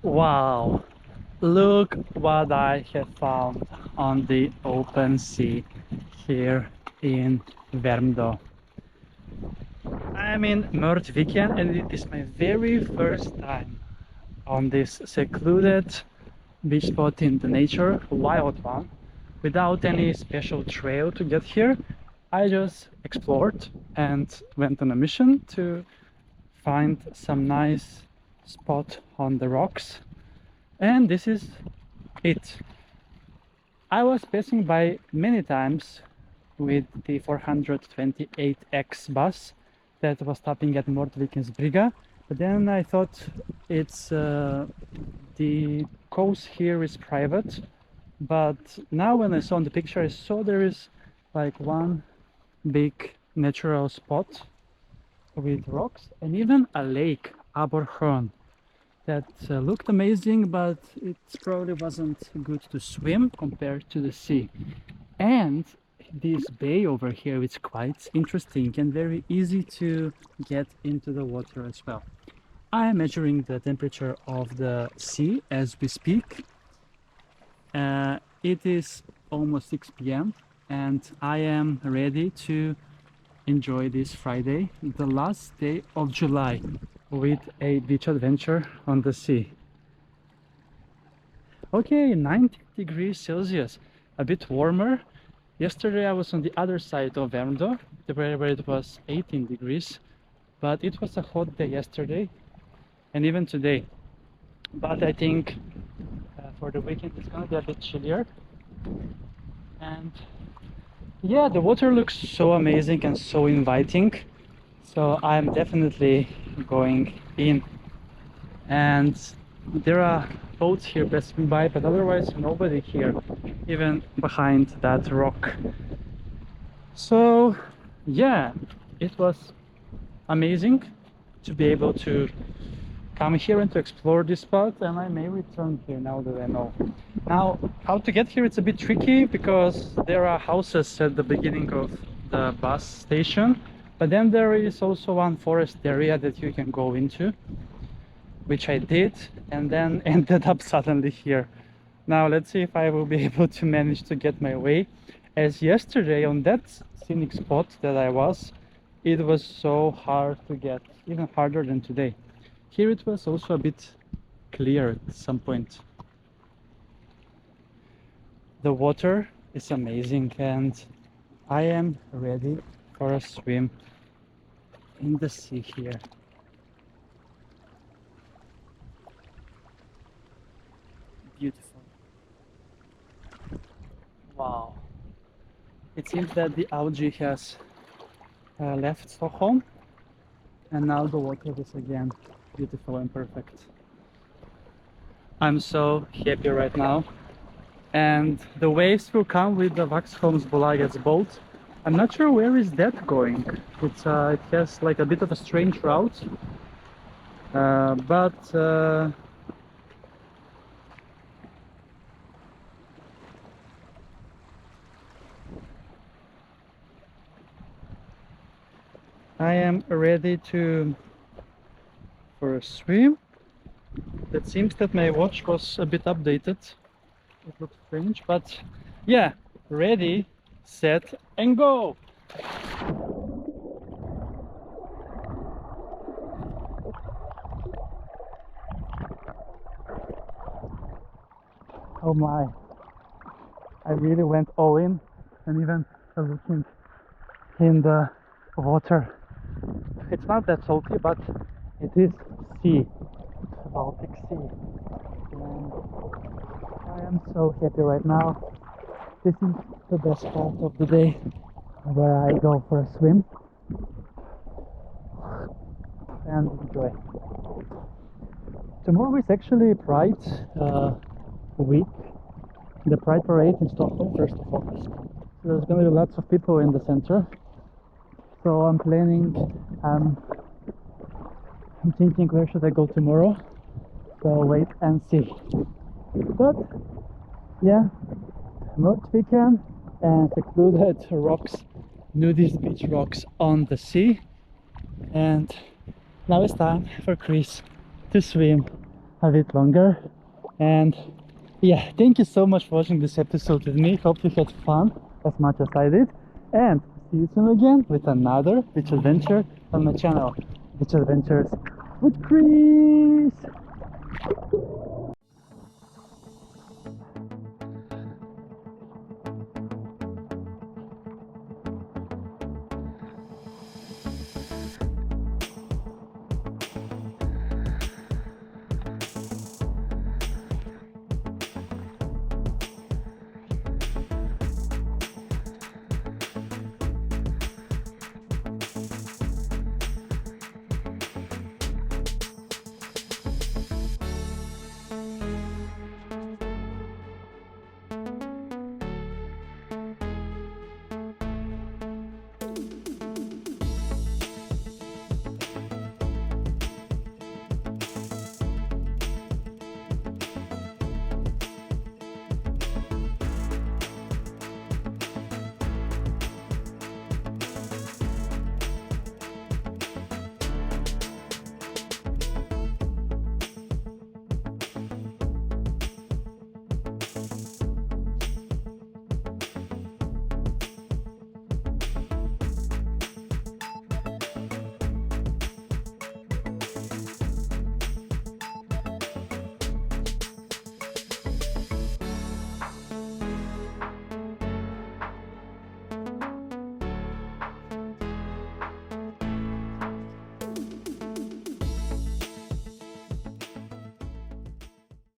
Wow, look what I have found on the open sea here in Värmdö. I'm in Mörtviken and it is my very first time on this secluded beach spot in the nature, wild one, without any special trail to get here. I just explored and went on a mission to find some nice spot on the rocks, and this is it. I was passing by many times with the 428X bus that was stopping at Mörtvikens Brygga, but then I thought it's the coast here is private, but now when I saw in the picture I saw there is like one big natural spot with rocks and even a lake, Aborhön, that looked amazing, but it probably wasn't good to swim compared to the sea. And this bay over here is quite interesting and very easy to get into the water as well. I am measuring the temperature of the sea as we speak. It is almost 6 p.m. and I am ready to enjoy this Friday, the last day of July, with a beach adventure on the sea. Okay, 90 degrees Celsius, a bit warmer. Yesterday I was on the other side of Värmdö, where it was 18 degrees, but it was a hot day yesterday and even today. But I think for the weekend it's gonna be a bit chillier. And yeah, the water looks so amazing and so inviting, so I'm definitely going in. And there are boats here passing by, but otherwise nobody here, even behind that rock. So yeah, it was amazing to be able to come here and to explore this spot, and I may return here now that I know. Now, how to get here, it's a bit tricky because there are houses at the beginning of the bus station, but then there is also one forest area that you can go into, which I did, and then ended up suddenly here. Now let's see if I will be able to manage to get my way, as yesterday on that scenic spot that I was, it was so hard to get, even harder than today. Here it was also a bit clear at some point. The water is amazing and I am ready for a swim in the sea here. Beautiful. Wow. It seems that the algae has left Stockholm and now the water is again beautiful and perfect. I'm so happy right now. And the waves will come with the Vaxholmsbolagets boat. I'm not sure where is that going. It has like a bit of a strange route, but I am ready for a swim. It seems that my watch was a bit updated. It looks strange, but yeah, ready, set, and go! Oh my, I really went all in and even looking in the water. It's not that salty, but it is sea, Baltic Sea. And I am so happy right now. This is the best part of the day where I go for a swim and enjoy. Tomorrow is actually Pride week, the Pride parade in Stockholm, 1st of August. So there's going to be lots of people in the center. So I'm planning, I'm thinking where should I go tomorrow. So wait and see. But yeah, Mörtviken and secluded rocks, nudist beach rocks on the sea. And now it's time for Chris to swim a bit longer. And yeah, thank you so much for watching this episode with me. Hope you had fun as much as I did, and see you soon again with another beach adventure on my channel, Beach Adventures with Chris.